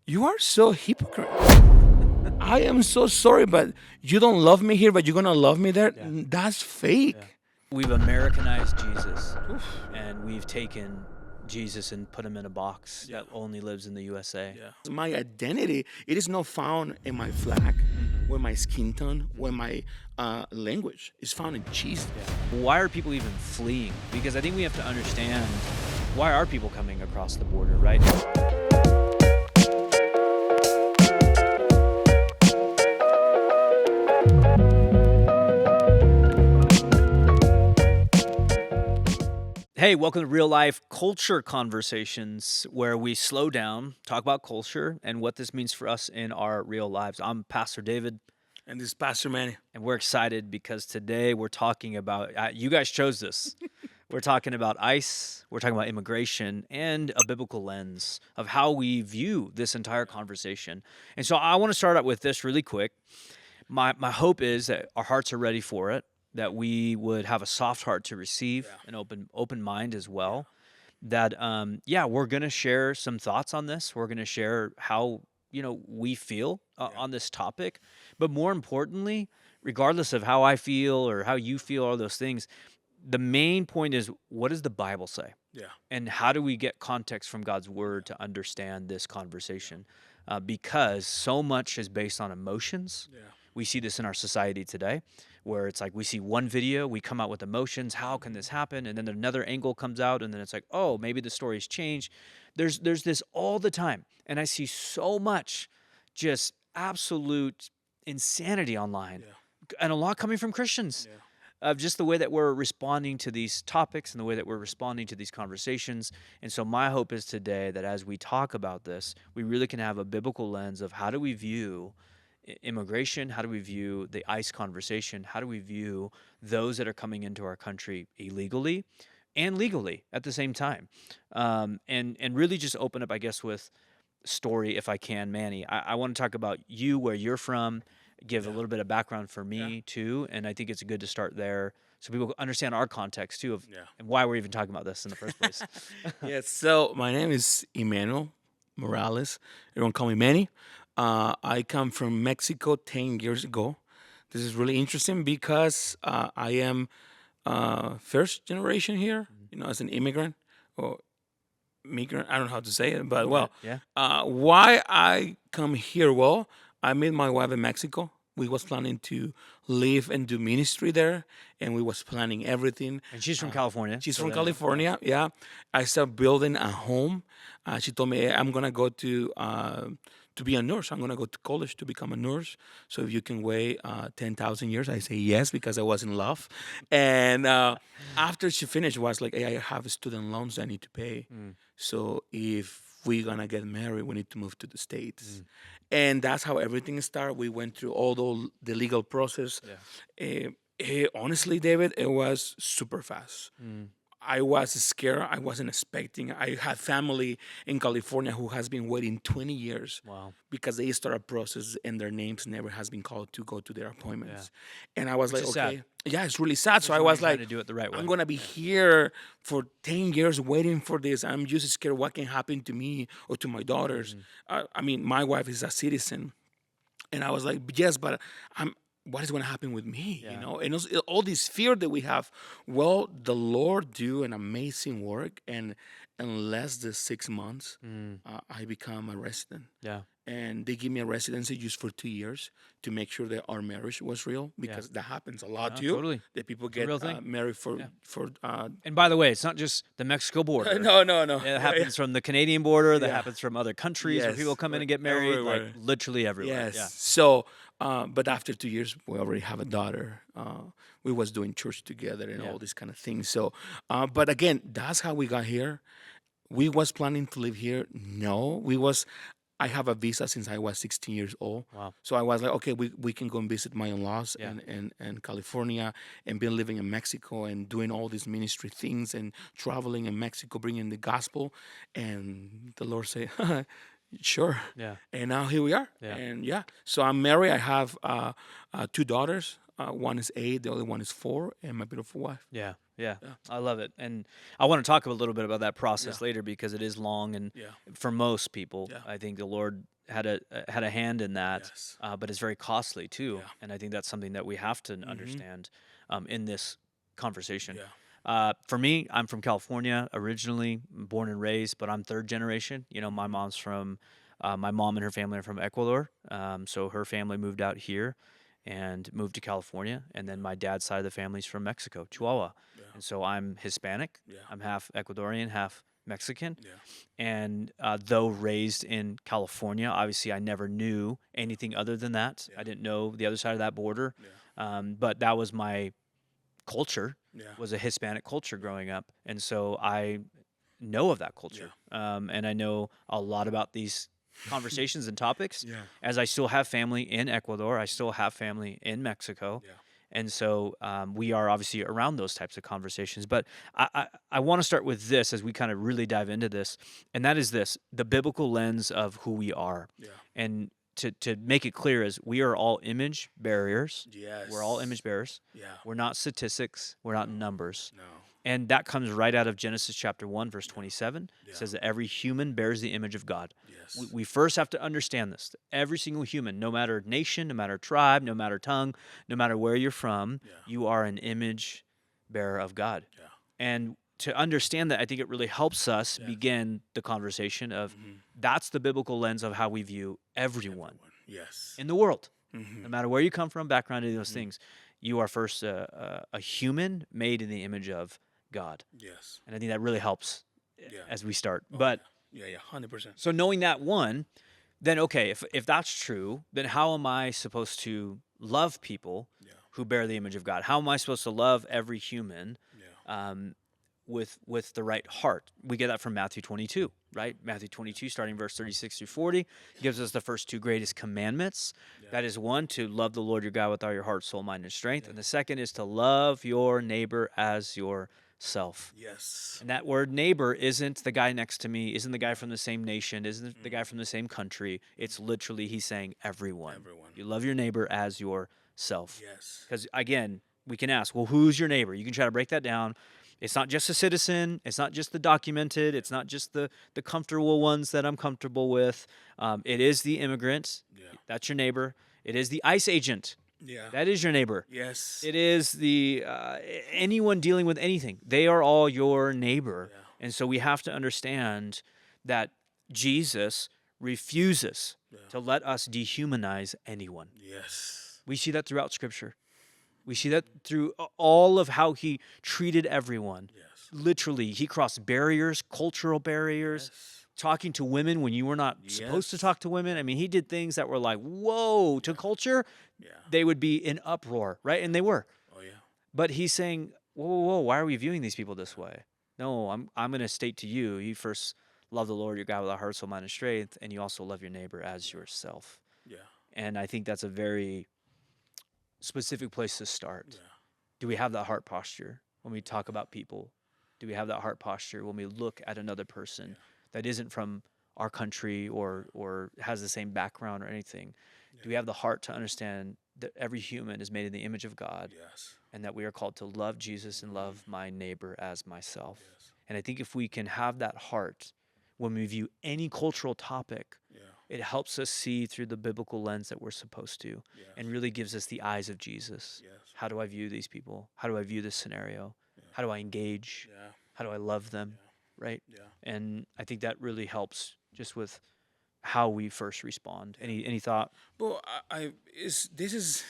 You are so hypocrite. I am so sorry, but you don't love me here, but you're gonna love me there. Yeah. That's fake. Yeah. We've Americanized Jesus, Oof. and we've taken Jesus and put him in a box Yeah. that only lives in the USA. Yeah. My identity, it is not found in my flag, with my skin tone, with my language. It's found in Jesus. Yeah. Why are people even fleeing? Because I think we have to understand, why are people coming across the border, right? Hey, welcome to Real Life Culture Conversations, where we slow down, talk about culture, and what this means for us in our real lives. I'm Pastor David, And this Pastor Manny. and we're excited because today we're talking about, you guys chose this. We're talking about ICE, we're talking about immigration, and a biblical lens of how we view this entire conversation. And so I want to start out with this really quick. My hope is that our hearts are ready for it, that we would have a soft heart to receive, an open mind as well. That we're gonna share some thoughts on this. We're gonna share how we feel on this topic, but more importantly, regardless of how I feel or how you feel, all those things, the main point is, what does the Bible say? Yeah. And how do we get context from God's word to understand this conversation? Because so much is based on emotions. Yeah. We see this in our society today, where it's like we see one video, we come out with emotions. How can this happen? And then another angle comes out, and then it's like, oh, maybe the story's changed. There's this all the time, and I see so much just absolute insanity online, and a lot coming from Christians, Yeah. of just the way that we're responding to these topics and the way that we're responding to these conversations. And so my hope is today that as we talk about this, we really can have a biblical lens of how do we view immigration, how do we view the ICE conversation, how do we view those that are coming into our country illegally and legally at the same time, and really just open up, I guess, with story, if I can, Manny. I want to talk about you, where you're from, give a little bit of background for me too, and I think it's good to start there so people understand our context too of and why we're even talking about this in the first place. Yes. So my name is Emmanuel Morales. Everyone call me Manny. I come from Mexico 10 years ago. This is really interesting because I am first generation here, as an immigrant or migrant. I don't know how to say it, but well, Yeah. why I come here? Well, I met my wife in Mexico. We was planning to live and do ministry there, and we was planning everything. And she's from California. She's so from then- California. Yeah, I started building a home. She told me, "Hey, I'm gonna go to be a nurse. I'm gonna go to college to become a nurse. So if you can wait 10,000 years," I say yes because I was in love. And after she finished, was like, "Hey, I have student loans I need to pay. So if we're gonna get married, we need to move to the States." And that's how everything started. We went through all the legal process. Honestly, David, it was super fast. I was scared. I wasn't expecting. I had family in California who has been waiting 20 years Wow. because they start a process and their names never has been called to go to their appointments. And I was like, is okay, sad. yeah, it's really sad. So I You're was trying like, to do it the right way. I'm gonna be here for 10 years waiting for this. I'm just scared what can happen to me or to my daughters. I mean, my wife is a citizen, and I was like, yes, but what is going to happen with me? And all this fear that we have. Well, the Lord do an amazing work, and in less than 6 months, I become a resident. Yeah. And they give me a residency just for 2 years to make sure that our marriage was real, because that happens a lot too. Totally. That people a real get thing. married for And by the way, it's not just the Mexico border. no. It happens from the Canadian border. That happens from other countries where Yes, people come in and get married, everywhere. like literally everywhere. Yes. So, but after 2 years, we already have a daughter. We was doing church together and all these kind of things. So, but again, that's how we got here. We was planning to live here. No, we was. I have a visa since I was 16 years old. Wow. So I was like, okay, we can go and visit my in-laws Yeah. in California, and been living in Mexico and doing all these ministry things and traveling in Mexico, bringing the gospel. And the Lord said, sure. Yeah. And now here we are. Yeah. And so I'm married. I have two daughters. One is 8, the other one is 4, and my beautiful wife. Yeah, yeah, Yeah. I love it, and I want to talk a little bit about that process Yeah. later because it is long, and Yeah. for most people, Yeah. I think the Lord had a hand in that, Yes. but it's very costly too, Yeah. and I think that's something that we have to understand in this conversation. Yeah. For me, I'm from California originally, born and raised, but I'm third generation. You know, my Mhm. mom's from, my mom and her family are from Ecuador, so her family moved out here and moved to California, and then my dad's side of the family's from Mexico, Chihuahua, Yeah. and so I'm Hispanic. Yeah. I'm half Ecuadorian, half Mexican, Yeah. and though raised in California, obviously I never knew anything other than that. Yeah. I didn't know the other side of that border, Yeah. but that was my culture, Yeah. was a Hispanic culture growing up, and so I know of that culture, and I know a lot about these conversations and topics. Yeah. As I still have family in Ecuador, I still have family in Mexico, Yeah. and so we are obviously around those types of conversations. But I want to start with this as we kind of really dive into this, and that is this: the biblical lens of who we are, Yeah. and to make it clear is we are all image bearers. Yes. We're all image bearers. Yeah. We're not statistics. We're not numbers. No. And that comes right out of Genesis chapter 1, verse 27. Yeah. It says that every human bears the image of God. Yes. We first have to understand this. Every single human, no matter nation, no matter tribe, no matter tongue, no matter where you're from, Yeah. you are an image bearer of God. Yeah. And to understand that, I think it really helps us Yeah. begin the conversation of Mhm. that's the biblical lens of how we view everyone Yes. in the world. Mhm. No matter where you come from, background, any of those things, you are first a human made in the image of God. Yes. And I think that really helps Yeah. as we start. Oh, But yeah. Yeah. 100%. so knowing that one, then okay, if that's true, then how am I supposed to love people Yeah. who bear the image of God? How am I supposed to love every human Yeah. with the right heart? We get that from Matthew 22, right? Matthew 22, starting verse 36 through 40, gives us the first two greatest commandments. Yeah. That is one, to love the Lord your God with all your heart, soul, mind, and strength. Yeah. And the second is to love your neighbor as yourself. Yes. And that word neighbor isn't the guy next to me, isn't the guy from the same nation, isn't the guy from the same country. It's literally, he's saying everyone. Everyone. You love your neighbor as yourself. Yes. Because again, we can ask, well, who's your neighbor? You can try to break that down. It's not just a citizen. It's not just the documented. It's not just the comfortable ones that I'm comfortable with. It is the immigrant. Yeah. That's your neighbor. It is the ICE agent. Yeah. That is your neighbor. Yes. It is the anyone dealing with anything. They are all your neighbor. Yeah. And so we have to understand that Jesus refuses to let us dehumanize anyone. Yes. We see that throughout Scripture. We see that through all of how he treated everyone. Yes. Literally, he crossed barriers, cultural barriers, Yes. talking to women when you were not supposed to Yes. talk to women. I mean, he did things that were like, whoa, to culture, Yeah. they would be in uproar, right? And they were. Oh yeah. But he's saying, whoa, whoa, whoa, why are we viewing these people this way? No, I'm going to state to you, you first love the Lord your God with our heart, soul, mind, and strength, and you also love your neighbor as yourself. Yeah. And I think that's a very specific place to start. Yeah. Do we have that heart posture when we talk about people? Do we have that heart posture when we look at another person that isn't from our country or has the same background or anything? Do we have the heart to understand that every human is made in the image of God, Yes. and that we are called to love Jesus and love my neighbor as myself? Yes. And I think if we can have that heart when we view any cultural topic, Yeah. it helps us see through the biblical lens that we're supposed to, Yes. and really gives us the eyes of Jesus. Yes. How do I view these people? How do I view this scenario? Yeah. How do I engage? Yeah. How do I love them? Right? Yeah. And I think that really helps just with how we first respond. Any thought? Well, this is,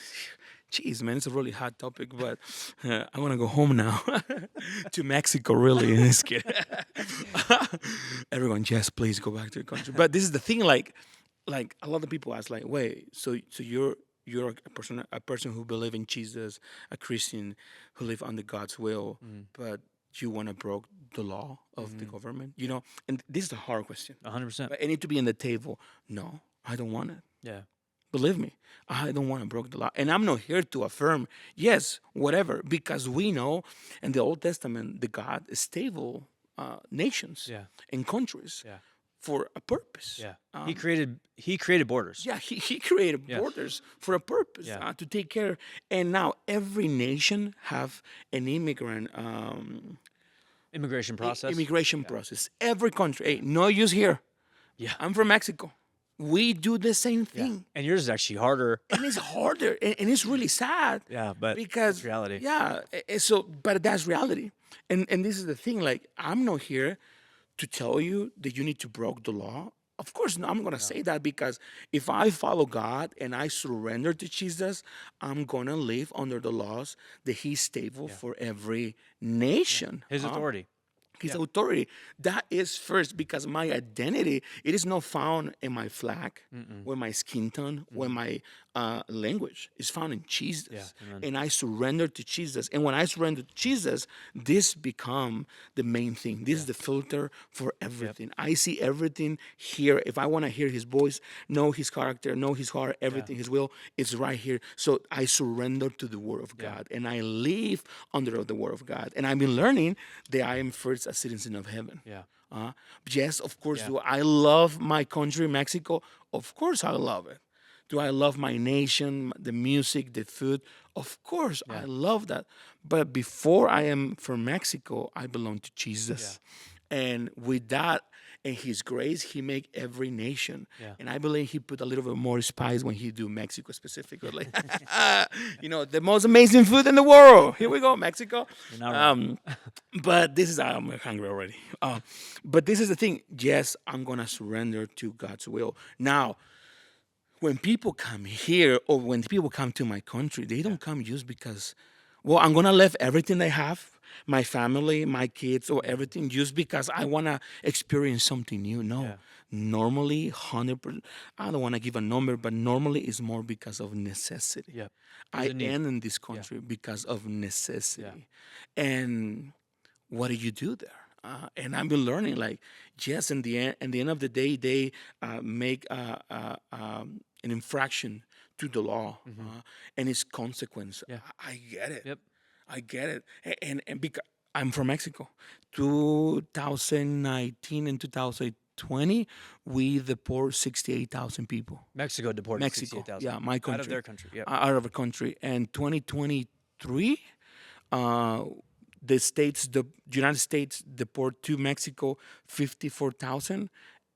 jeez, man, it's a really hot topic, but I want to go home now to Mexico. Really, this kid. Everyone, yes, please go back to your country. But this is the thing, like a lot of people ask, like, wait, so you're a person who believe in Jesus, a Christian who live under God's will, but you want to broke the law of the government, And this is a hard question. 100%. But it need to be on the table. No, I don't want it. Yeah. Believe me, I don't want to break the law. And I'm not here to affirm, yes, whatever, because we know in the Old Testament, the God stable nations Yeah. and countries Yeah. for a purpose. Yeah. He created borders. Yeah, he created Yeah. borders for a purpose, Yeah. to take care. And now every nation have an immigrant Immigration process. immigration process. Every country. Hey, no use here. Yeah. I'm from Mexico. We do the same Yeah. thing. And yours is actually harder. And it's harder, and it's really sad. Yeah, but Because it's reality. yeah, so but that's reality. And this is the thing. Like, I'm not here to tell you that you need to break the law. Of course, no, I'm gonna say that, because if I follow God and I surrender to Jesus, I'm gonna live under the laws that He's stable for every nation. His huh? authority. His authority. That is first, because my identity, it is not found in my flag, with my skin tone, with my language. It's found in Jesus. Yeah, amen. And I surrender to Jesus. And when I surrender to Jesus, this become the main thing. This is the filter for everything. I see everything here. If I want to hear His voice, know His character, know His heart, everything, His will, it's right here. So I surrender to the Word of God, and I live under the Word of God. And I've been learning that I am first a citizen of heaven. Yeah. Yes, of course. Do I love my country, Mexico? Of course, I love it. Do I love my nation, the music, the food? Of course, I love that. But before I am from Mexico, I belong to Jesus. And with that and His grace, He make every nation. And I believe He put a little bit more spice when He do Mexico specifically. The most amazing food in the world. Here we go, Mexico. You're not wrong. But this is, I'm hungry already. But this is the thing. Yes, I'm going to surrender to God's will. Now, when people come here, or when people come to my country, they don't come just because, well, I'm going to leave everything I have, my family, my kids, or everything, just because I want to experience something new. No. Normally, 100%, I don't want to give a number, but normally it's more because of necessity. Yep. I There's a need. am in this country because of necessity. And what do you do there? And I've been learning, like, yes, in the end of the day, they make an infraction to the law, and its consequence. I get it. Yep. I get it. And because I'm from Mexico, 2019 and 2020, we deport 68,000 people. Mexico deported Mexico, 68,000. yeah, my country, Out of their country. Yep. out of a country. And 2023, the United States deport to Mexico 54,000,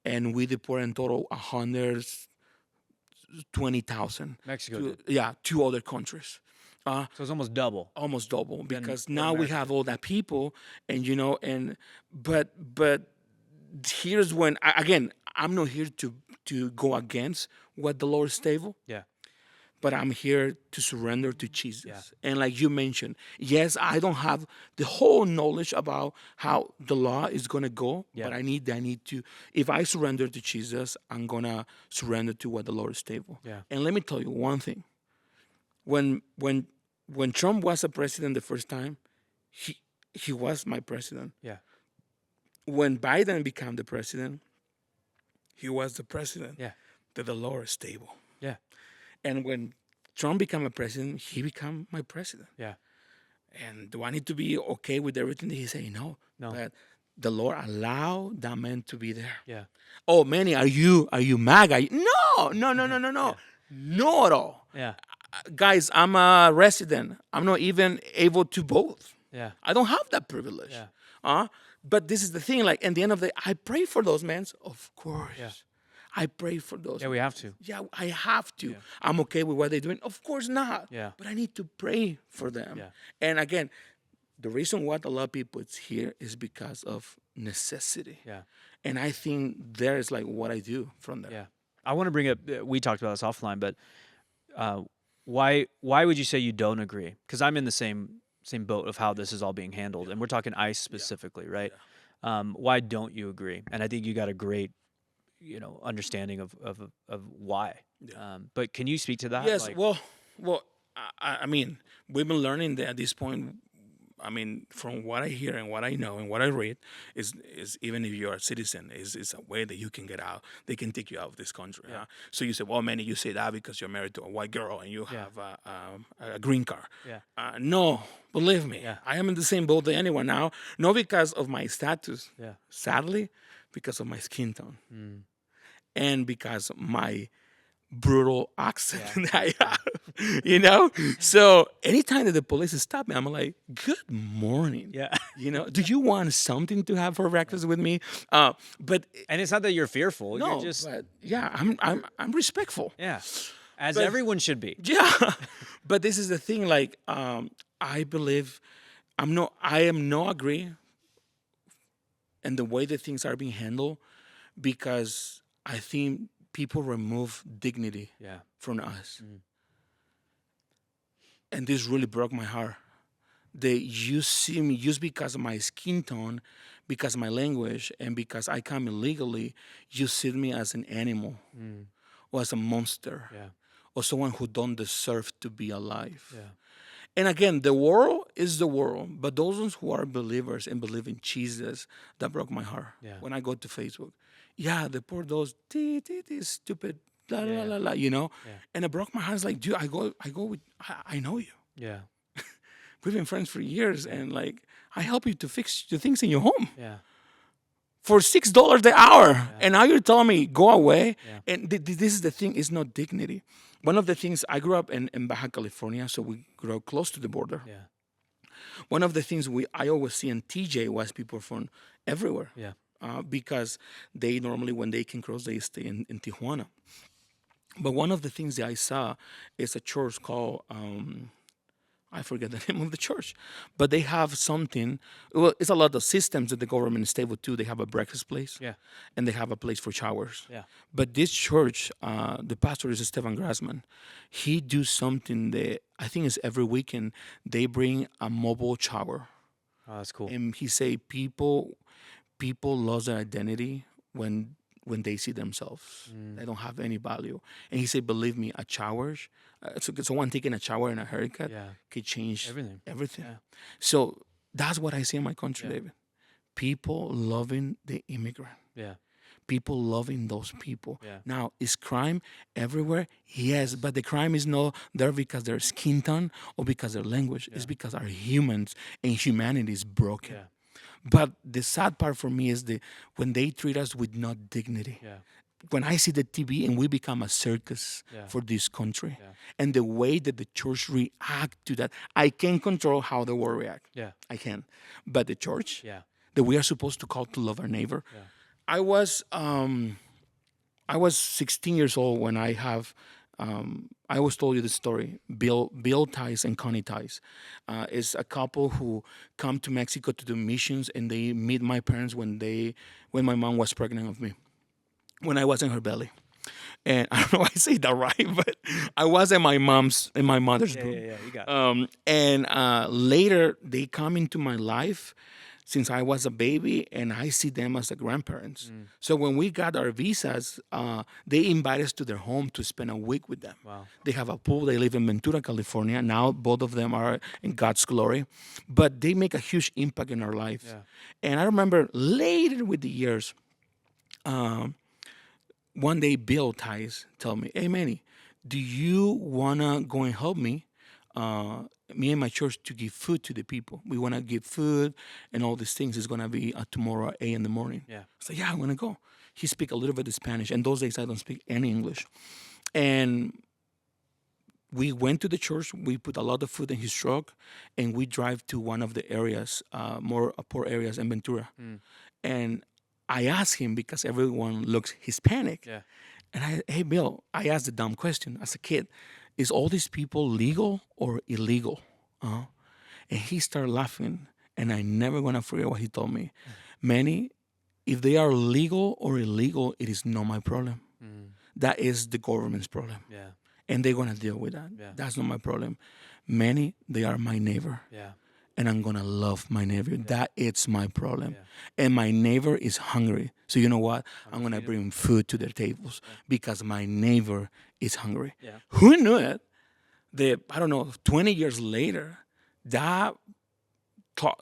and we deport in total 120,000. Mexico did. To other countries. So it's almost double. Almost double, because what now we America have all that people, and but here's when again, I'm not here to go against what the Lord is stable. Yeah. But I'm here to surrender to Jesus. And like you mentioned, yes, I don't have the whole knowledge about how the law is gonna go, but I need to. If I surrender to Jesus, I'm gonna surrender to what the Lord is stable. Yeah. And let me tell you one thing: when Trump was a president the first time, he was my president. Yeah. When Biden became the president, he was the president. Yeah. That the Lord is stable. Yeah. And when Trump became a president, he became my president. Yeah. And do I need to be okay with everything that he say? No. No. But the Lord allowed that man to be there. Yeah. Oh, Manny, are you MAGA? No. Not at all. Yeah. Guys, I'm a resident. I'm not even able to vote. Yeah. I don't have that privilege. But this is the thing. Like, at the end of the day, I pray for those men. Of course. Yeah. I pray for those. Yeah, we have to. Yeah, I have to. I'm okay with what they're doing. Of course not. Yeah. But I need to pray for them. Yeah. And again, the reason why a lot of people is here is because of necessity. Yeah. And I think there is like what I do from there. Yeah. I want to bring up, we talked about this offline, but why would you say you don't agree? Because I'm in the same boat of how this is all being handled. And we're talking ICE specifically, right? Why don't you agree? And I think you got a great understanding of why. But can you speak to that? Yes. Like, Well, I mean, we've been learning that at this point. I mean, from what I hear and what I know and what I read, is even if you're a citizen, is a way that you can get out. They can take you out of this country. So you say, well, Manny, you say that because you're married to a white girl and you have a green card. No, believe me, I am in the same boat as anyone now. Not because of my status, sadly, because of my skin tone Mm. and because my brutal accent Yeah. that I have, you know? So anytime that the police stop me, I'm like, good morning. Yeah. You know, do you want something to have for Yeah. breakfast with me? But And it's not that you're fearful. You're no, just but yeah, I'm respectful. yeah, as But everyone should be. yeah, but this is the thing. Like, I believe I am no agree in the way that things are being handled because I think people remove dignity Yeah. from us, Mm. and this really broke my heart. They you see me just because of my skin tone, because of my language, and because I come illegally, you see me as an animal Mm. or as a monster Yeah. or someone who don't deserve to be alive. Yeah. And again, the world is the world, but those ones who are believers and believe in Jesus, that broke my heart. Yeah. When I go to Facebook, yeah, they pour those stupid la Yeah. la Yeah. la la, you know, Yeah. and it broke my heart. It's like, dude, I go with, I know you. Yeah. We've been friends for years, Yeah. and like, I help you to fix the things in your home Yeah. for $6 the hour, Yeah. and now you're telling me go away. Yeah. And this is the thing: it's not dignity. One of the things I grew up in Baja California, so we grew up close to the border. Yeah. One of the things I always see in TJ was people from everywhere Yeah. because they normally, when they can cross, they stay in Tijuana. But one of the things that I saw is a church called, I forget the name of the church, but they have something. Well, it's a lot of systems that the government is stable to. They have a breakfast place Yeah. and they have a place for showers. Yeah. But this church, the pastor is Stefan Grassman. He do something that I think is every weekend. They bring a mobile shower. Oh, that's cool. And he say people lose their identity when they see themselves. They don't have any value. And he said, believe me, a shower, so someone taking a shower and a haircut Yeah. could change Everything. everything. Yeah. So that's what I see in my country, Yeah. David. People loving the immigrant. Yeah. People loving those people. Yeah. Now, is crime everywhere? Yes, but the crime is not there because their skin tone or because their language. It's because our humans and humanity is broken. Yeah. But the sad part for me is when they treat us with no dignity. Yeah. When I see the TV and we become a circus Yeah. for this country, Yeah. and the way that the church react to that, I can't control how the world react. Yeah. I can, but the church Yeah. that we are supposed to call to love our neighbor. Yeah. I was 16 years old when I always told you the story. Bill Tice and Connie Tice is a couple who come to Mexico to do missions, and they meet my parents when my mom was pregnant with me, when I was in her belly. And I don't know why I say that right, but I was in my mother's Yeah. boom. Yeah. You got it. And later they come into my life since I was a baby, and I see them as the grandparents. So when we got our visas, they invite us to their home to spend a week with them. Wow. They have a pool. They live in Ventura, California. Now both of them are in God's glory, but they make a huge impact in our life. Yeah. And I remember later with the years, one day Bill Tice told me, "Hey Manny, do you wanna go and help me? Me and my church to give food to the people. We wanna give food and all these things. It's gonna be tomorrow at 8 in the morning." Yeah. So yeah, I wanna go. He speak a little bit of Spanish, and those days I don't speak any English. And we went to the church. We put a lot of food in his truck, and we drive to one of the areas, more poor areas in Ventura. And I asked him because everyone looks Hispanic. Yeah. And hey, Bill, I asked the dumb question as a kid: is all these people legal or illegal? And he started laughing, and I never gonna forget what he told me. Manny, if they are legal or illegal, it is not my problem. That is the government's problem, Yeah. and they're gonna deal with that. Yeah. That's not my problem. Manny, they are my neighbor, Yeah. and I'm gonna love my neighbor. That is my problem. Yeah. And my neighbor is hungry. So you know what? I'm gonna feed him. bring food to their tables because my neighbor is hungry. Yeah. Who knew it? I don't know, 20 years later, that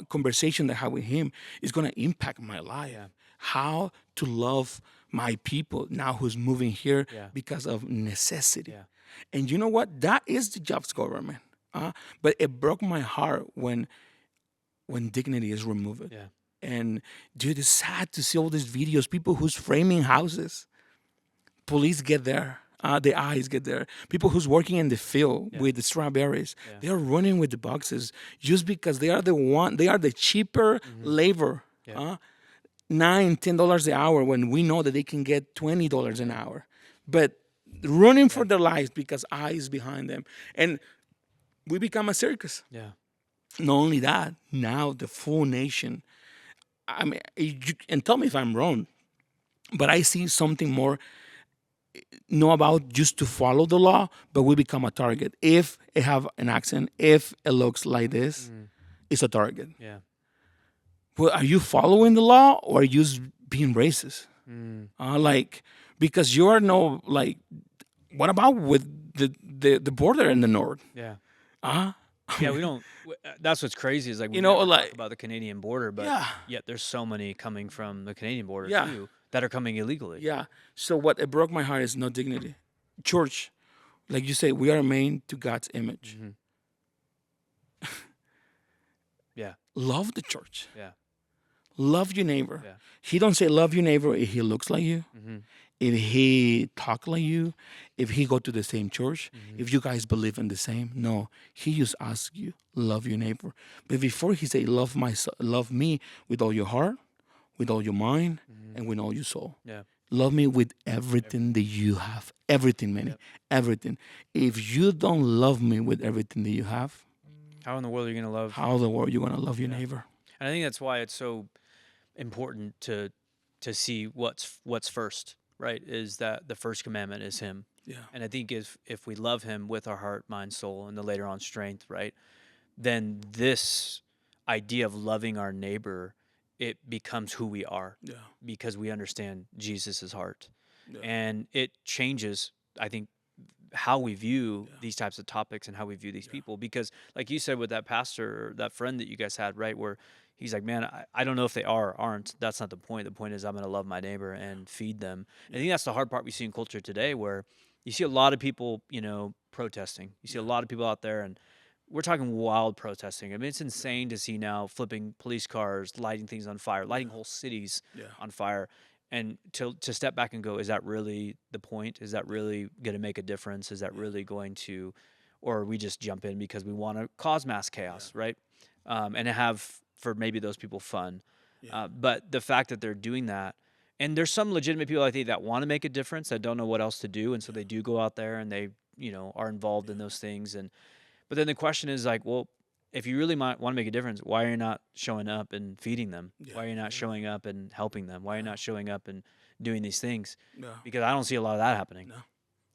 conversation that I had with him is gonna impact my life. Yeah. How to love my people now who's moving here Yeah. because of necessity. Yeah. And you know what? That is the job's government. But it broke my heart when dignity is removed. Yeah. And dude, it's sad to see all these videos. People who's framing houses. Police get there. The eyes get there. People who's working in the field Yeah. with the strawberries, Yeah. they are running with the boxes just because they are the one. They are the cheaper labor. Yeah. $9, $10 an hour when we know that they can get $20 an hour, but running for their lives because eyes behind them, and we become a circus. Yeah. Not only that, now the full nation. I mean, and tell me if I'm wrong, but I see something more. Not about just to follow the law, but we become a target. If it have an accent, if it looks like this, it's a target. Yeah. Well, are you following the law or are you just being racist? Like, because you are no, like, what about with the border in the north? Yeah. Uh, Yeah, we don't. That's what's crazy is like we You know, never like- talk about the Canadian border, but Yeah. yet there's so many coming from the Canadian border Yeah. too that are coming illegally. Yeah. So what it broke my heart is no dignity. Church, like you say, we are made to God's image. Yeah. Love the church. Yeah. Love your neighbor. Yeah. He don't say love your neighbor if he looks like you, if he talk like you, if he go to the same church, if you guys believe in the same. No, he just asks you love your neighbor. But before he say love me with all your heart, with all your mind, and with all your soul. Yeah. Love me with everything that you have. Everything, Manny. Everything. If you don't love me with everything that you have, How in the world are you going to love? how in the world you gonna love your neighbor? And I think that's why it's so important to see what's first, right? Is that the first commandment is Him. Yeah. And I think if we love Him with our heart, mind, soul, and the later on strength, right, then this idea of loving our neighbor, it becomes who we are Yeah. because we understand Jesus's heart, Yeah. and it changes, I think, how we view these types of topics and how we view these people. Because, like you said, with that pastor or that friend that you guys had, right, where he's like, man, I don't know if they are or aren't. That's not the point. The point is I'm going to love my neighbor and feed them. And I think that's the hard part we see in culture today, where you see a lot of people, protesting. You see a lot of people out there, and we're talking wild protesting. I mean, it's insane to see now flipping police cars, lighting things on fire, lighting whole cities on fire. And to step back and go, is that really the point? Is that really going to make a difference? Is that really going to, or we just jump in because we want to cause mass chaos, right? And have, for maybe those people, fun. But the fact that they're doing that, and there's some legitimate people, I think, that want to make a difference, that don't know what else to do, and so they do go out there and they, are involved in those things. But then the question is like, well, if you really want to make a difference, why are you not showing up and feeding them? Why are you not showing up and helping them? Why are you not showing up and doing these things? No. Because I don't see a lot of that happening. No.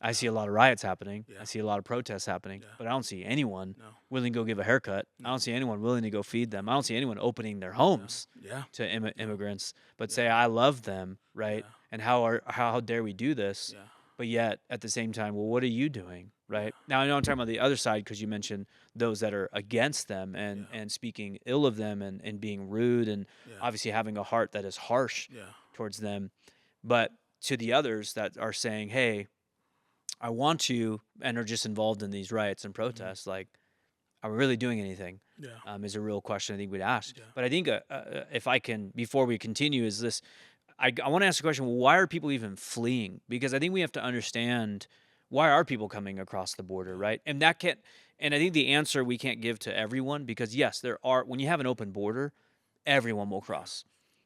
I see a lot of riots happening. Yeah. I see a lot of protests happening. Yeah. But I don't see anyone No. willing to go give a haircut. I don't see anyone willing to go feed them. I don't see anyone opening their homes Yeah. to immigrants, but say, I love them, right? Yeah. And how dare we do this? Yeah. But yet, at the same time, well, what are you doing, right? Now, I know I'm talking about the other side because you mentioned those that are against them and speaking ill of them and being rude and obviously having a heart that is harsh towards them. But to the others that are saying, hey, I want you, and are just involved in these riots and protests, like, are we really doing anything? Yeah. Is a real question I think we'd ask. Yeah. But I think if I can, before we continue, is this, I want to ask the question, why are people even fleeing? Because I think we have to understand, why are people coming across the border, right? And that can't, and I think the answer we can't give to everyone, because yes, there are, when you have an open border, everyone will cross.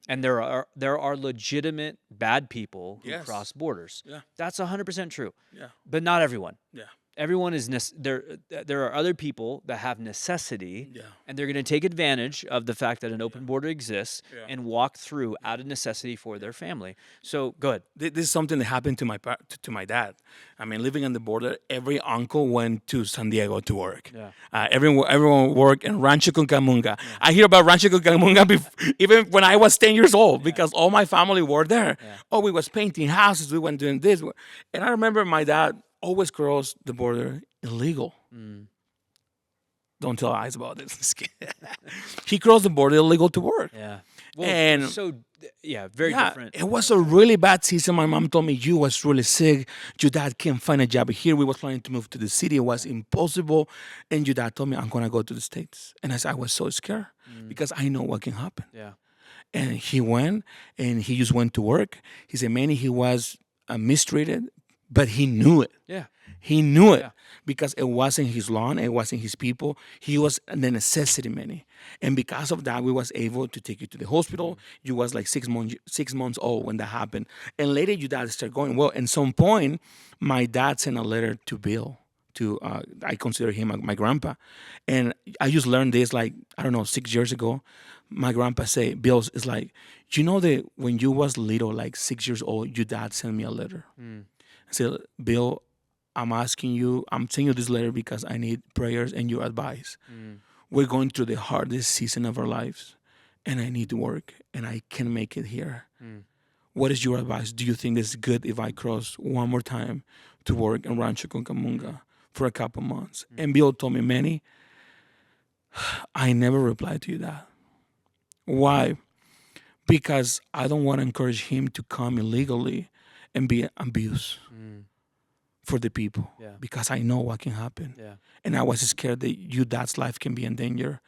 And there are legitimate bad people who cross borders. Yeah. That's 100% true. Yeah. But not everyone. Yeah. Everyone is there are other people that have necessity, Yeah. and they're going to take advantage of the fact that an open border exists and walk through out of necessity for their family. So go ahead. This is something that happened to my dad. I mean, living on the border, every uncle went to San Diego to work. Yeah. Everyone worked in Rancho Cucamonga. I hear about Rancho Cucamonga even when I was 10 years old, because all my family were there. Oh, we was painting houses. We went doing this. And I remember my dad always crossed the border illegal. Don't tell eyes about this. He crossed the border illegal to work. Yeah. Well, And- very different. It was a really bad season. My mom told me, you was really sick. Your dad can't find a job here. We was planning to move to the city. It was impossible. And your dad told me, I'm going to go to the States. And I was so scared because I know what can happen. Yeah. And he went and he just went to work. He said, Manny, he was mistreated, but he knew it. Yeah. He knew it Yeah. because it wasn't his lawn, it wasn't his people. He was the necessity, Manny. And because of that, we was able to take you to the hospital. You was like 6 months old when that happened. And later your dad started going well. At some point, my dad sent a letter to Bill. To I consider him my grandpa, and I just learned this like I don't know 6 years ago. My grandpa say, Bill is like, you know that when you was little, like 6 years old, your dad sent me a letter. I said, Bill, I'm sending you this letter because I need prayers and your advice. We're going through the hardest season of our lives, and I need to work, and I can't make it here. What is your advice? Do you think it's good if I cross one more time to work in Rancho Cucamonga for a couple months? And Bill told me, Manny, I never replied to you that. Why? Because I don't want to encourage him to come illegally and be abused for the people. Yeah. Because I know what can happen. Yeah. And I was scared that your dad's life can be in danger.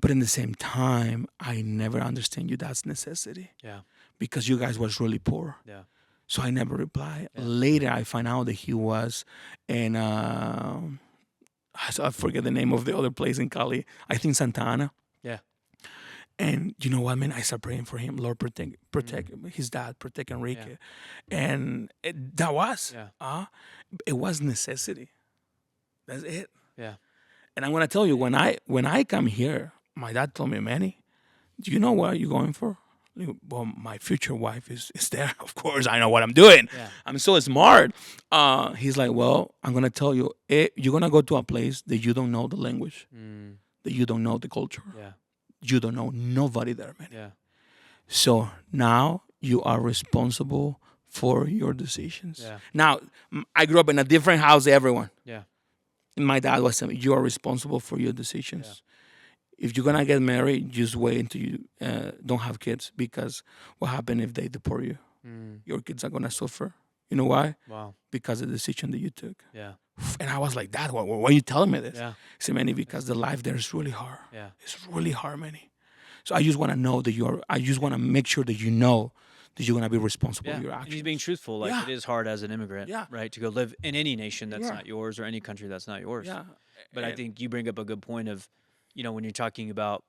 But in the same time, I never understand your dad's necessity. Yeah. Because you guys was really poor. Yeah. So I never replied. Yeah. Later, I find out that he was in, I forget the name of the other place in Cali. I think Santa Ana. Yeah. And you know what, man? I started praying for him. Lord, protect his dad, protect Enrique. And that was, it was necessity. That's it. Yeah. And I'm gonna tell you, when I come here, my dad told me, Manny, do you know what you're going for? Well, my future wife is there. Of course, I know what I'm doing. Yeah. I'm so smart. He's like, well, I'm gonna tell you, you're gonna go to a place that you don't know the language, that you don't know the culture, Yeah. you don't know nobody there, man. Yeah. So now you are responsible for your decisions. Yeah. Now, I grew up in a different house than everyone. Yeah. And my dad was saying, you are responsible for your decisions. If you're gonna get married, just wait until you don't have kids, because what happens if they deport you? Your kids are gonna suffer. You know why? Wow. Because of the decision that you took. Yeah. And I was like, Dad, why are you telling me this? Yeah. He said, Manny, because the life there is really hard. Yeah. It's really hard, Manny. So I just want to know that I just want to make sure that you know that you're gonna be responsible for your And actions. he's being truthful. Like, it is hard as an immigrant, Yeah. right, to go live in any nation that's Yeah. not yours or any country that's not yours. Yeah. But I think you bring up a good point of, when you're talking about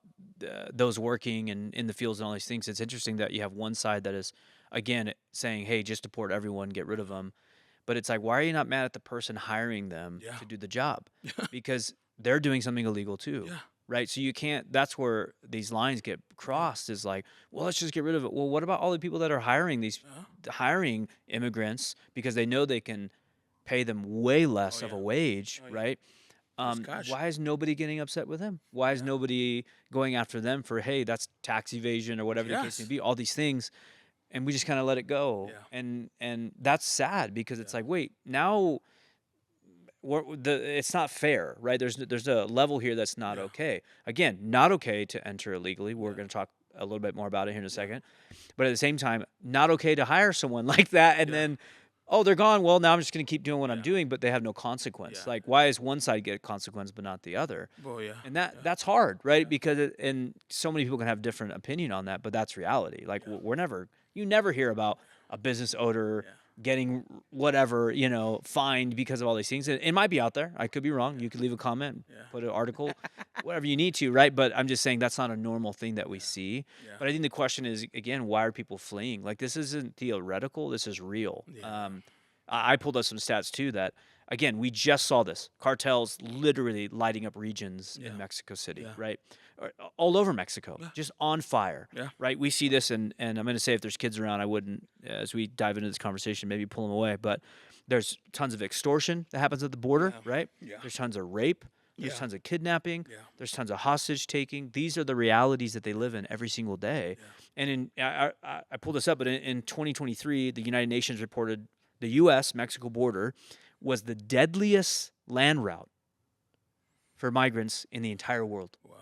those working and in the fields and all these things, it's interesting that you have one side that is, again, saying, hey, just deport everyone, get rid of them. But it's like, why are you not mad at the person hiring them to do the job? Because they're doing something illegal too. Yeah. Right. So you can't, that's where these lines get crossed, is like, well, let's just get rid of it. Well, what about all the people that are hiring immigrants because they know they can pay them way less of a wage, right? Why is nobody getting upset with them? Why is nobody going after them for, hey, that's tax evasion or whatever the case may be, all these things, and we just kind of let it go. And that's sad, because it's like, wait, now it's not fair, right? There's a level here that's not okay. Again, not okay to enter illegally. We're going to talk a little bit more about it here in a second. But at the same time, not okay to hire someone like that and then, oh, they're gone. Well, now I'm just going to keep doing what I'm doing, but they have no consequence. Like, why is one side get a consequence but not the other? Well, And that's hard, right? Because and so many people can have different opinion on that, but that's reality. Like, you never hear about a business owner getting whatever, fined because of all these things. It might be out there. I could be wrong. You could leave a comment, put an article, whatever you need to, right? But I'm just saying that's not a normal thing that we see. But I think the question is, again, why are people fleeing? Like, this isn't theoretical. This is real. I pulled up some stats too that, again, we just saw this. Cartels literally lighting up regions in Mexico City, right? All over Mexico, just on fire, right? We see this, and I'm going to say, if there's kids around, I wouldn't, as we dive into this conversation, maybe pull them away. But there's tons of extortion that happens at the border, right? There's tons of rape. There's tons of kidnapping. There's tons of hostage taking. These are the realities that they live in every single day. And I pulled this up, but in 2023, the United Nations reported the U.S.-Mexico border was the deadliest land route for migrants in the entire world. Wow.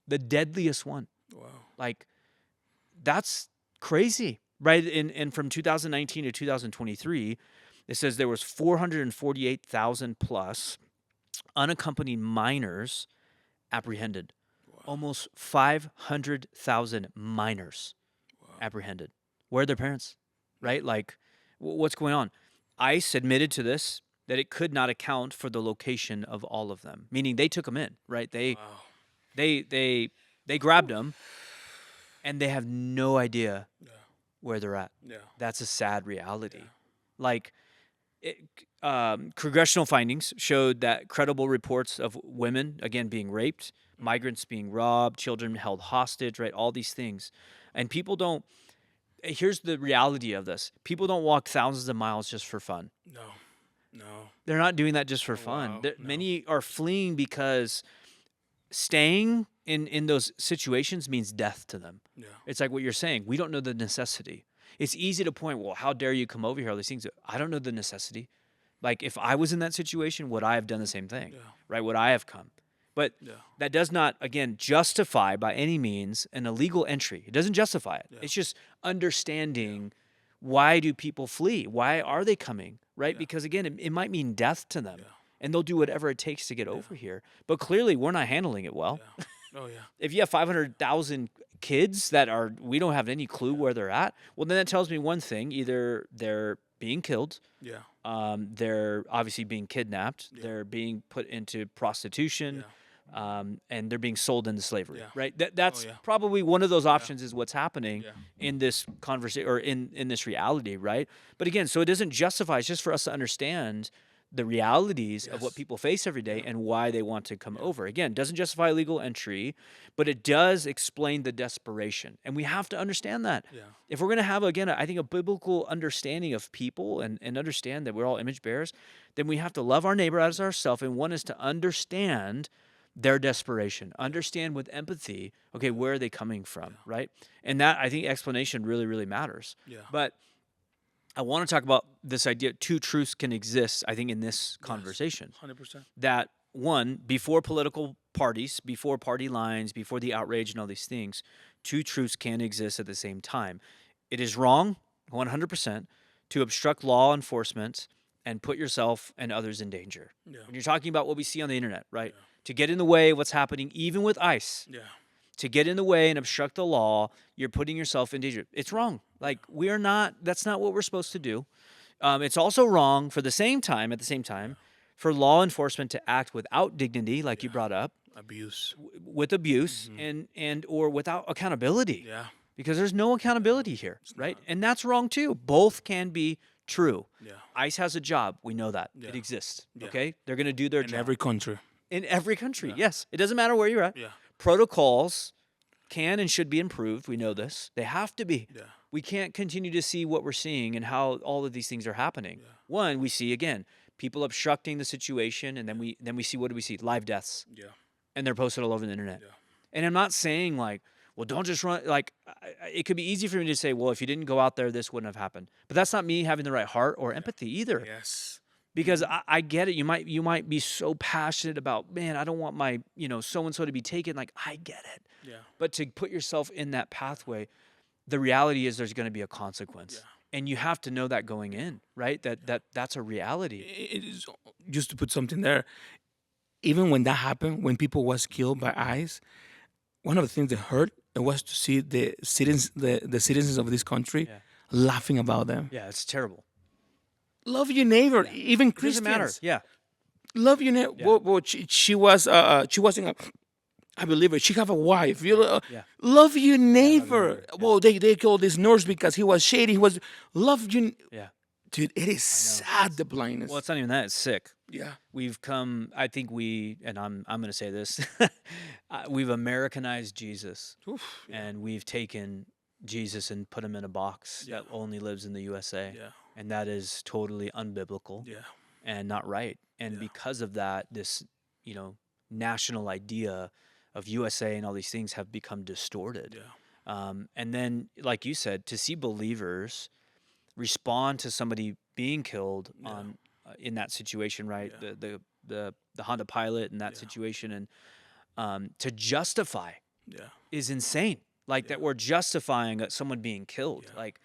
The deadliest one. Wow. Like, that's crazy, right? And from 2019 to 2023, it says there was 448,000 plus unaccompanied minors apprehended. Almost 500,000 minors. apprehended? Where are their parents? Right? Like, what's going on? ICE admitted to this that it could not account for the location of all of them, meaning they took them in. Right? Wow. They grabbed them, and they have no idea Yeah. where they're at. Yeah. That's a sad reality. Yeah. Like, congressional findings showed that credible reports of women, again, being raped, migrants being robbed, children held hostage, right? All these things. And people don't, here's the reality of this, people don't walk thousands of miles just for fun. No. No. They're not doing that just for Oh, fun. wow. No. Many are fleeing because staying in those situations means death to them. Yeah. It's like what you're saying. We don't know the necessity. It's easy to point, well, how dare you come over here? All these things. I don't know the necessity. Like, if I was in that situation, would I have done the same thing? Yeah. Right? Would I have come? But Yeah. that does not, again, justify by any means an illegal entry. It doesn't justify it. Yeah. It's just understanding why do people flee? Why are they coming? Right? Yeah. Because, again, it might mean death to them. Yeah. And they'll do whatever it takes to get over here. But clearly, we're not handling it well. Yeah. Oh yeah. If you have 500,000 kids that are, we don't have any clue where they're at, well, then that tells me one thing. Either they're being killed, Yeah. they're obviously being kidnapped, Yeah. they're being put into prostitution, and they're being sold into slavery, Yeah. right? That's yeah. probably one of those options is what's happening Yeah. in this conversation or in this reality, right? But again, so it doesn't justify, it's just for us to understand the realities of what Yes. people face every day and why they want to come over. Again, doesn't justify illegal entry, but it does explain the desperation. And we have to understand that. Yeah. If we're going to have, again, I think a biblical understanding of people and understand that we're all image bearers, then we have to love our neighbor as ourselves. And one is to understand their desperation, understand with empathy, okay, where are they coming from, right? And that, I think, explanation really, really matters. Yeah. But I want to talk about this idea two truths can exist, I think, in this conversation. 100%. That one, before political parties, before party lines, before the outrage and all these things, two truths can exist at the same time. It is wrong, 100%, to obstruct law enforcement and put yourself and others in danger. Yeah. When you're talking about what we see on the internet, right? To get in the way of what's happening, even with ICE, Yeah. to get in the way and obstruct the law, you're putting yourself in danger. It's wrong. Like, we're not, that's not what we're supposed to do. It's also wrong at the same time, for law enforcement to act without dignity, like you brought up, Abuse. with abuse and or without accountability, Yeah. because there's no accountability here, right? And that's wrong too. Both can be true. Yeah. ICE has a job. We know that. Yeah. It exists, Yeah. okay? They're going to do their In job. every country. In every country, yes. It doesn't matter where you're at. Yeah. Protocols can and should be improved. We know this. They have to be. Yeah. We can't continue to see what we're seeing and how all of these things are happening. One, we see, again, people obstructing the situation, and then we see, what do we see? Live deaths. Yeah. And they're posted all over the internet. Yeah. And I'm not saying, like, well, don't just run. Like, it could be easy for me to say, well, if you didn't go out there, this wouldn't have happened. But that's not me having the right heart or empathy either. Yes. Because I get it. You might be so passionate about, man, I don't want my, so-and-so to be taken. Like, I get it. Yeah. But to put yourself in that pathway, the reality is there's going to be a consequence. Yeah. And you have to know that going in, right? That's a reality. It is, just to put something there, even when that happened, when people was killed by ICE, one of the things that hurt was to see the citizens of this country laughing about them. Yeah, it's terrible. Love your neighbor, even It doesn't matter. Christians. Yeah. Love your neighbor. Yeah. Well, she wasn't a, I believe it. She have a wife. Yeah. Love your neighbor. Well, they killed this nurse because he was shady. He was love you. Yeah. Dude, it is sad, the blindness. Well, it's not even that. It's sick. Yeah. We've come, I think and I'm going to say this, we've Americanized Jesus. Oof, And we've taken Jesus and put him in a box that only lives in the USA. Yeah. And that is totally unbiblical Yeah. and not right. And because of that, this, national idea of USA and all these things have become distorted. Yeah. And then, like you said, to see believers respond to somebody being killed on in that situation, right? Yeah. The Honda Pilot in that situation, and to justify is insane. Like that we're justifying someone being killed. Yeah. Like,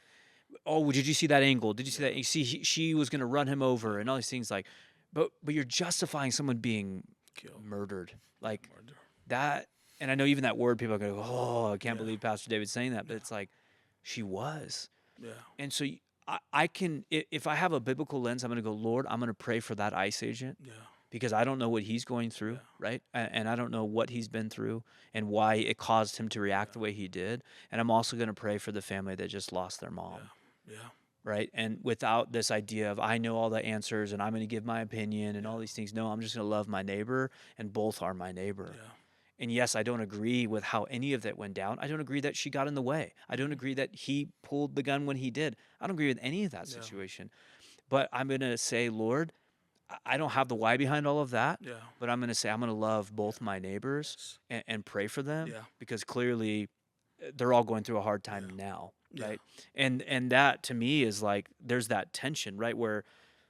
oh, did you see that angle? Did you see that? You see, she was going to run him over, and all these things. Like, but you're justifying someone being murdered, like that. And I know even that word, people are going to go, oh, I can't believe Pastor David's saying that. But it's like, She was. Yeah. And so I can, if I have a biblical lens, I'm going to go, Lord, I'm going to pray for that ICE agent Yeah. because I don't know what he's going Yeah. through, right? And I don't know what he's been through and why it caused him to react the way he did. And I'm also going to pray for the family that just lost their Yeah. mom, Yeah. right? And without this idea of I know all the answers and I'm going to give my opinion and Yeah. all these things, no, I'm just going to love my neighbor and both are my neighbor. Yeah. And yes, I don't agree with how any of that went down. I don't agree that she got in the way. I don't agree that he pulled the gun when he did. I don't agree with any of that Yeah. situation. But I'm going to say, Lord, I don't have the why behind all of that, Yeah. but I'm going to say I'm going to love both my neighbors Yes. and pray for them Yeah. because clearly they're all going through a hard time Yeah. now, Yeah. right? And that to me is like there's that tension, right, where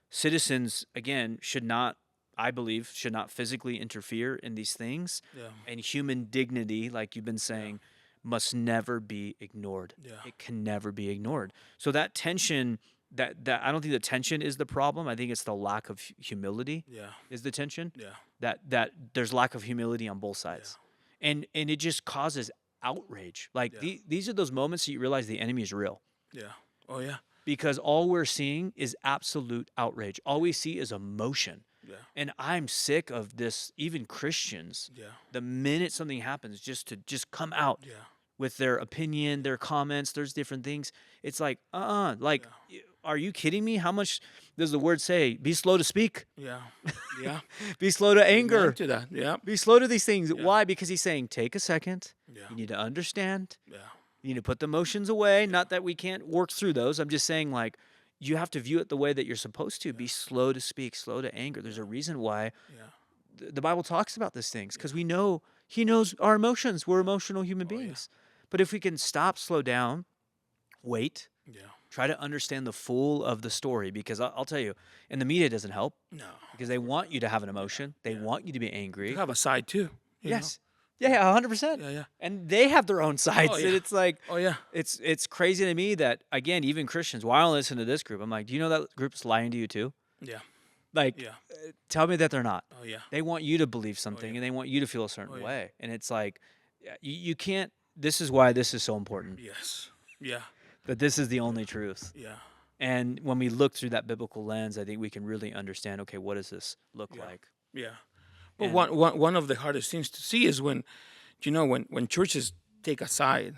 citizens again should not, I believe, should not physically interfere in these things, Yeah. and human dignity, like you've been saying, must never be ignored. Yeah. It can never be ignored. So that tension, that I don't think the tension is the problem. I think it's the lack of humility Yeah. is the tension. Yeah. That there's lack of humility on both sides, and it just causes outrage. Like Yeah. these are those moments that you realize the enemy is real Yeah. Oh yeah. because all we're seeing is absolute outrage. All we see is emotion. Yeah. And I'm sick of this, even Christians, Yeah. the minute something happens, just come out Yeah. with their opinion, their comments, there's different things. It's like, like, are you kidding me? How much does the word say? Be slow to speak, Yeah. Yeah. be slow to anger, Amen to that. Yeah. be slow to these things. Yeah. Why? Because he's saying, take a second. Yeah. You need to understand. Yeah. You need to put the emotions away. Not that we can't work through those. I'm just saying, like, you have to view it the way that you're supposed to. Be slow to speak, slow to anger. There's a reason why Yeah. the Bible talks about these things because we know He knows our emotions. We're emotional human beings. But if we can stop, slow down, wait, Yeah. try to understand the full of the story, because I'll tell you, and the media doesn't help No. because they want you to have an emotion. They want you to be angry. You have a side too. you know? Yes. Yeah, 100%. Yeah. Yeah. And they have their own sides. yeah. And it's like, Oh yeah. it's crazy to me that, again, even Christians, while I listen to this group, I'm like, do you know that group's lying to you too? Yeah. Like, Yeah. tell me that they're not. Oh yeah. They want you to believe something and they want you to feel a certain yeah. way. And it's like, you can't, this is why this is so important, Yes. Yeah. that this is the only truth. Yeah. And when we look through that biblical lens, I think we can really understand, okay, what does this look like? Yeah. But And- one of the hardest things to see is when, when churches take a side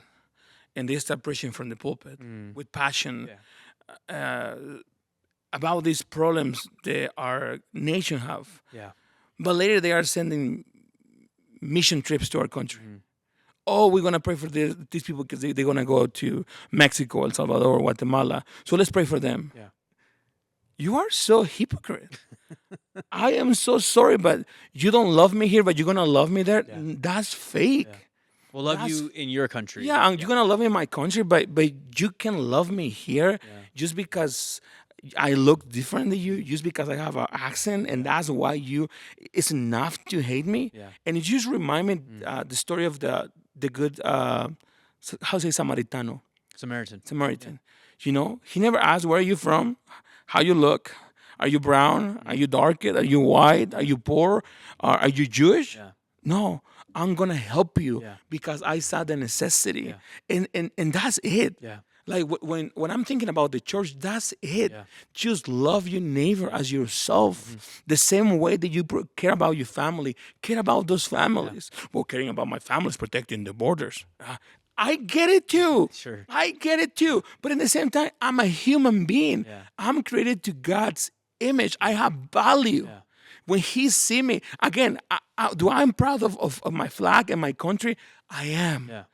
and they start preaching from the pulpit with passion about these problems that our nation have. Yeah. But later they are sending mission trips to our country. Oh, we're going to pray for these people because they're going to go to Mexico, El Salvador, Guatemala. So let's pray for them. Yeah. You are so hypocrite. I am so sorry, but you don't love me here, but you're going to love me there. That's fake. Yeah. We'll love That's- you in your country. Yeah, you're going to love me in my country, but you can love me here just because I look different than you, just because I have an accent, and that's why it's enough to hate me. Yeah. And it just remind me the story of the good, how say Samaritano? Samaritan. He never asked, where are you from? How you look? Are you brown? Are you dark? Are you white? Are you poor? Are you Jewish? Yeah. No, I'm gonna help you Yeah. because I saw the necessity, and that's it. Yeah. Like when I'm thinking about the church, that's it. Yeah. Just love your neighbor as yourself, the same way that you care about your family. Care about those families. Well, caring about my family is protecting the borders. I get it too. Sure. I get it too. But at the same time, I'm a human being. Yeah. I'm created to God's image. I have value. Yeah. When He see me, again, I'm proud of my flag and my country? I am. Yeah.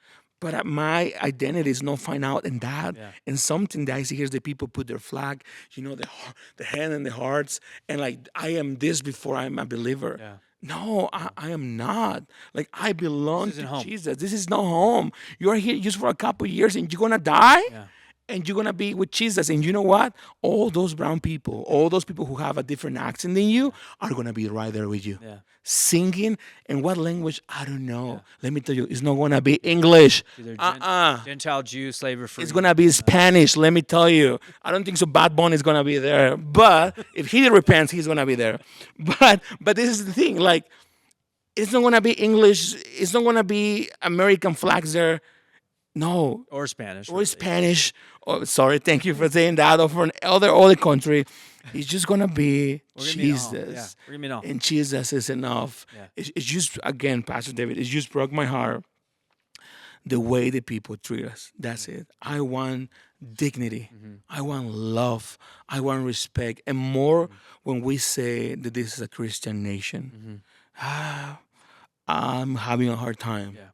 But my identity is not found out in that. Yeah. And something that I see here is the people put their flag, the hand and the hearts, and like, I am this before I'm a believer. Yeah. No, I am not. Like, I belong This isn't to home. Jesus. This is not home. You are here just for a couple of years and you're going to die? Yeah. And you're going to be with Jesus. And you know what? All those brown people, all those people who have a different accent than you are going to be right there with you. Yeah. Singing in what language? I don't know. Let me tell you, it's not going to be English. Either Uh-uh. Gentile, Jew, slave, or free. It's going to be Spanish, let me tell you. I don't think so Bad Bunny is going to be there. But if he repents, he's going to be there. But this is the thing. Like, it's not going to be English. It's not going to be American flags there. No, Or Spanish, or really. Spanish. Oh, sorry, thank you for saying that. Or from other country, it's just gonna be We're gonna be in awe. Yeah, Jesus, we're gonna be in awe. and Jesus is enough. Yeah. It's just again, Pastor David. It just broke my heart the way the people treat us. That's it. I want dignity. Mm-hmm. I want love. I want respect, and more when we say that this is a Christian nation. Mm-hmm. Ah, I'm having a hard time Yeah.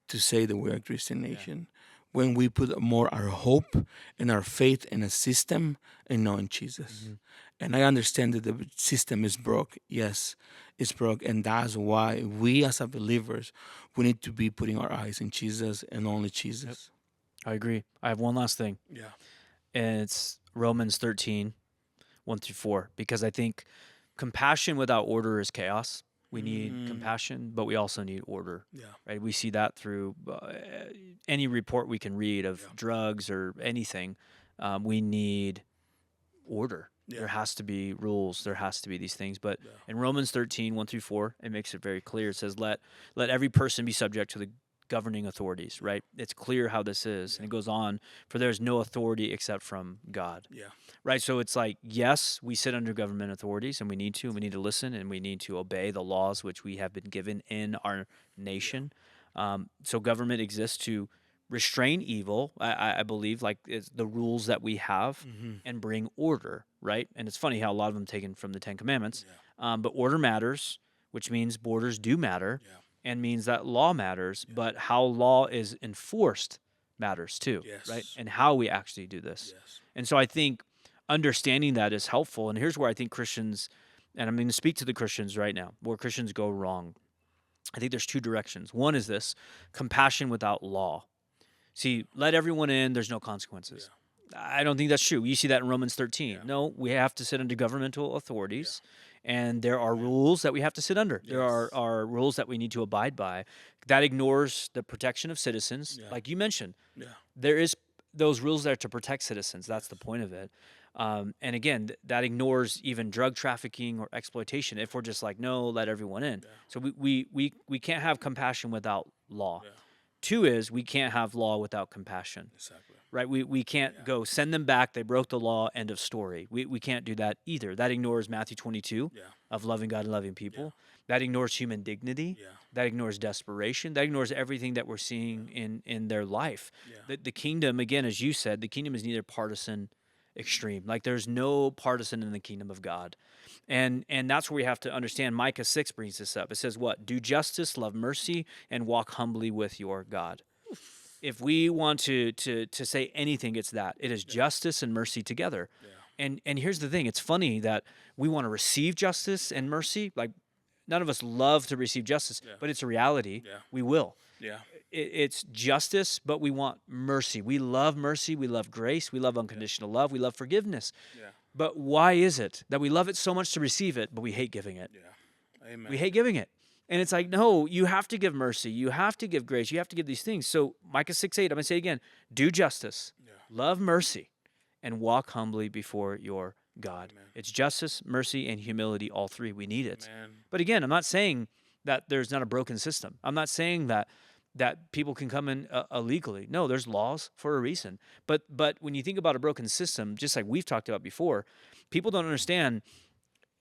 to say that we're a Christian nation when we put more our hope and our faith in a system and not in Jesus. Mm-hmm. And I understand that the system is broke. Yes, it's broke, and that's why we as a believers we need to be putting our eyes in Jesus and only Jesus. I agree. I have one last thing, Yeah. and it's Romans 13, 1 through 4, because I think compassion without order is chaos. We need compassion, but we also need order. Yeah. Right? We see that through any report we can read of drugs or anything. We need order. Yeah. There has to be rules. There has to be these things. But in Romans 13, 1 through 4, it makes it very clear. It says, let every person be subject to the governing authorities, right? It's clear how this is. And it goes on, for there is no authority except from God. Yeah. Right? So it's like, yes, we sit under government authorities and we need to listen and we need to obey the laws which we have been given in our nation. So government exists to restrain evil, I believe, like it's the rules that we have, and bring order, right? And it's funny how a lot of them taken from the Ten Commandments. But order matters, which means borders do matter, and means that law matters, but how law is enforced matters too, right? And how we actually do this. And so I think understanding that is helpful. And here's where I think Christians, and I'm going to speak to the Christians right now, where Christians go wrong. I think there's two directions. One is this: compassion without law. See, let everyone in, there's no consequences. I don't think that's true. You see that in Romans 13. No, we have to sit under governmental authorities, and there are rules that we have to sit under. There are rules that we need to abide by. That ignores the protection of citizens. Like you mentioned, there is those rules there to protect citizens. That's the point of it. And again, that ignores even drug trafficking or exploitation if we're just like, no, let everyone in. So we can't have compassion without law. Two is we can't have law without compassion. Exactly. Right? We can't go send them back. They broke the law. End of story. We can't do that either. That ignores Matthew 22 of loving God and loving people. That ignores human dignity. That ignores desperation. That ignores everything that we're seeing in their life. The kingdom, again, as you said, the kingdom is neither partisan extreme. Like there's no partisan in the kingdom of God. And that's where we have to understand. Micah 6 brings this up. It says what? Do justice, love mercy, and walk humbly with your God. If we want to say anything, it's that. It is justice and mercy together. And here's the thing. It's funny that we want to receive justice and mercy. Like none of us love to receive justice, but it's a reality. We will. It's justice, but we want mercy. We love mercy. We love grace. We love unconditional love. We love forgiveness. But why is it that we love it so much to receive it, but we hate giving it? Amen. We hate giving it. And it's like, no, you have to give mercy. You have to give grace. You have to give these things. So Micah 6:8, I'm going to say it again. Do justice, love mercy, and walk humbly before your God. Amen. It's justice, mercy, and humility, all three. We need it. Amen. But again, I'm not saying that there's not a broken system. I'm not saying that people can come in illegally. No, there's laws for a reason. But when you think about a broken system, just like we've talked about before, people don't understand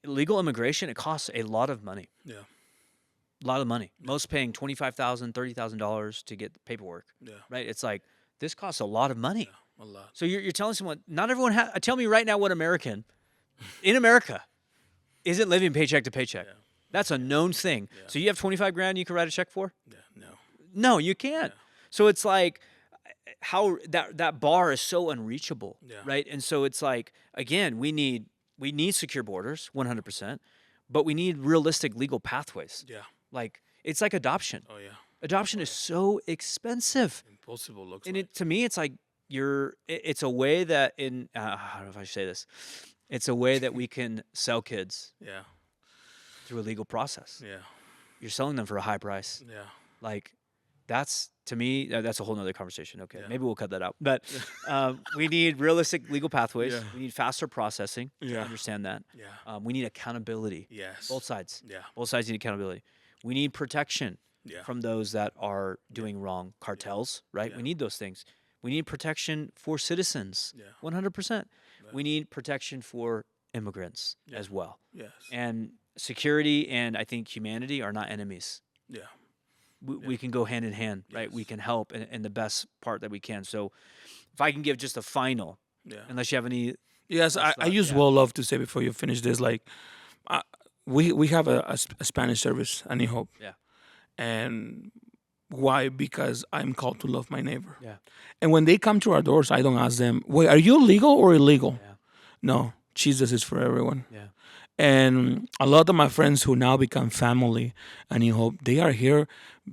illegal immigration, it costs a lot of money. A lot of money. Most paying $25,000, $30,000 to get the paperwork. Right? It's like, this costs a lot of money. A lot. So you're telling someone, not everyone tell me right now what American, in America, isn't living paycheck to paycheck. That's a known thing. So you have 25 grand you can write a check for? No, you can't. So it's like how that bar is so unreachable, right? And so it's like, again, we need secure borders, 100%, but we need realistic legal pathways. Like it's like adoption. Adoption is so expensive. Impossible looks and like. to me, it's like it's a way that how do I say this? It's a way that we can sell kids. Through a legal process. You're selling them for a high price. Like. That's, to me, that's a whole nother conversation. Okay, maybe we'll cut that out. But we need realistic legal pathways. We need faster processing to understand that. We need accountability. Both sides. Both sides need accountability. We need protection. Yeah. from those that are doing wrong, cartels, right? Yeah. We need those things. We need protection for citizens, Yeah. 100%. Yeah. We need protection for immigrants Yeah. as well. Yes. And security and I think humanity are not enemies. Yeah. We can go hand in hand, right? We Yes. can help in the best part that we can. So if I can give just a final, Yeah. unless you have any Yes, last I thought, use yeah, well love to say before you finish this, like, uh, we have a Spanish service, I need hope. yeah, And why? Because I'm called to love my neighbor. yeah, And when they come to our doors, I don't ask them, wait, are you legal or illegal? yeah, No, Jesus is for everyone. yeah, And a lot of my friends who now become family and you hope they are here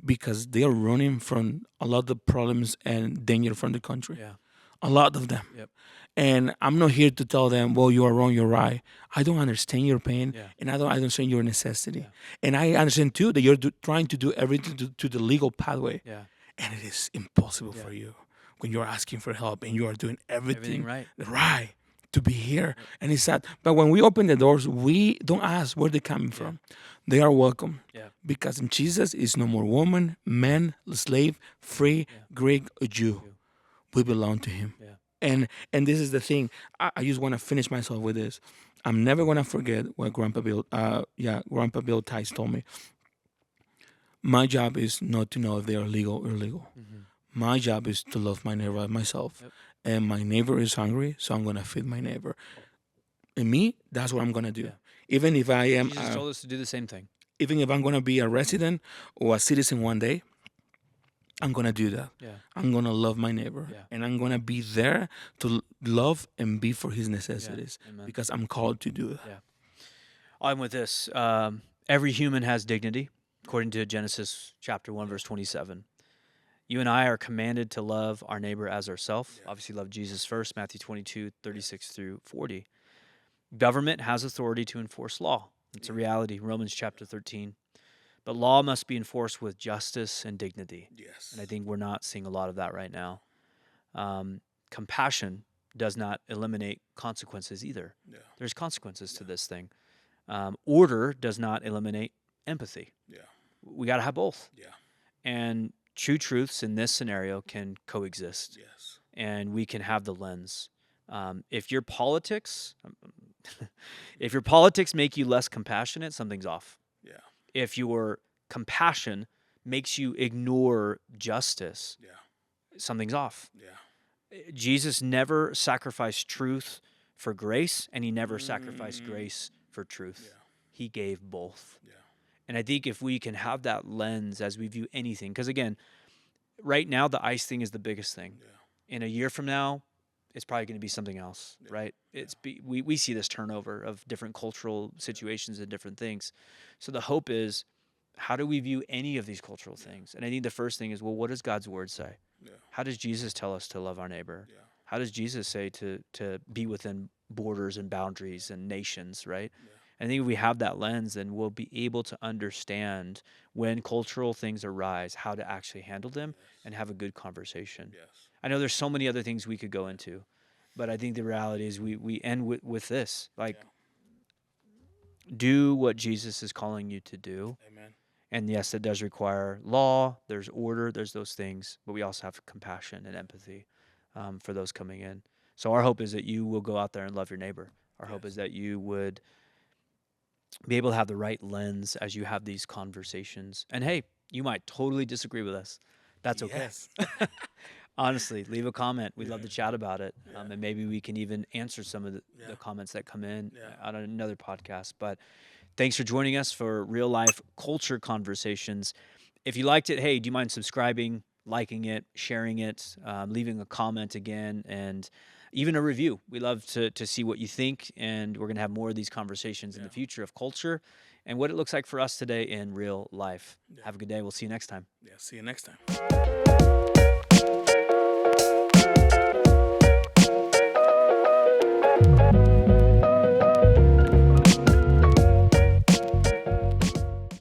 because they are running from a lot of problems and danger from the country. yeah, A lot of them. yep, And I'm not here to tell them, well, you are wrong, you're right. I don't understand your pain, yeah, and I don't understand your necessity. yeah, And I understand too that you're trying to do everything to the legal pathway, yeah, and it is impossible yeah. for you when you're asking for help and you are doing Everything everything right. right to be here. Yep. And it's sad. But when we open the doors, we don't ask where they're coming from. They are welcome. Yeah. Because in Jesus is no more woman, man, slave, free, Yeah. Greek, or Jew. You. We belong to Him. Yeah. And this is the thing. I just want to finish myself with this. I'm never gonna forget what Grandpa Bill Tice told me. My job is not to know if they are legal or illegal. Mm-hmm. My job is to love my neighbor as myself. Yep. And my neighbor is hungry, so I'm gonna feed my neighbor. And me, that's what I'm gonna do. Yeah. Even if I am, Jesus told us to do the same thing. even if I'm gonna be a resident or a citizen one day, I'm gonna do that. Yeah. I'm gonna love my neighbor, Yeah. and I'm gonna be there to love and be for his necessities Amen. because I'm called to do that. Yeah. I'm with this. Every human has dignity, according to Genesis chapter 1, verse 27. You and I are commanded to love our neighbor as ourselves. Yeah. Obviously, love Jesus first, Matthew 22, 36 through 40. Government has authority to enforce law. It's a reality, Romans chapter 13. But law must be enforced with justice and dignity. Yes. And I think we're not seeing a lot of that right now. Compassion does not eliminate consequences either. Yeah. There's consequences to this thing. Order does not eliminate empathy. Yeah. We got to have both. Yeah. And true truths in this scenario can coexist. Yes. And we can have the lens. If your politics, if your politics make you less compassionate, something's off. Yeah. If your compassion makes you ignore justice, Yeah. something's off. Yeah. Jesus never sacrificed truth for grace, and he never sacrificed grace for truth. Yeah. He gave both. Yeah. And I think if we can have that lens as we view anything, because again, right now the ICE thing is the biggest thing. Yeah. In a year from now, it's probably going to be something else, Yeah. right? We see this turnover of different cultural situations and different things. So the hope is, how do we view any of these cultural things? And I think the first thing is, well, what does God's word say? Yeah. How does Jesus tell us to love our neighbor? Yeah. How does Jesus say to be within borders and boundaries and nations, right? Yeah. I think if we have that lens, then we'll be able to understand when cultural things arise, how to actually handle them and have a good conversation. Yes. I know there's so many other things we could go into, but I think the reality is we end with this. Like, do what Jesus is calling you to do. Amen. And yes, it does require law, there's order, there's those things, but we also have compassion and empathy for those coming in. So our hope is that you will go out there and love your neighbor. Our hope is that you would be able to have the right lens as you have these conversations. And hey, you might totally disagree with us. That's okay. Yes. Honestly, leave a comment. We'd love Yeah. to chat about it. Yeah. And maybe we can even answer some of the Yeah. comments that come in Yeah. on another podcast. But thanks for joining us for real life culture conversations. If you liked it, hey, do you mind subscribing, liking it, sharing it, leaving a comment again, and even a review? We love to see what you think, and we're going to have more of these conversations in the future of culture and what it looks like for us today in real life. Yeah. Have a good day. We'll see you next time. Yeah. See you next time.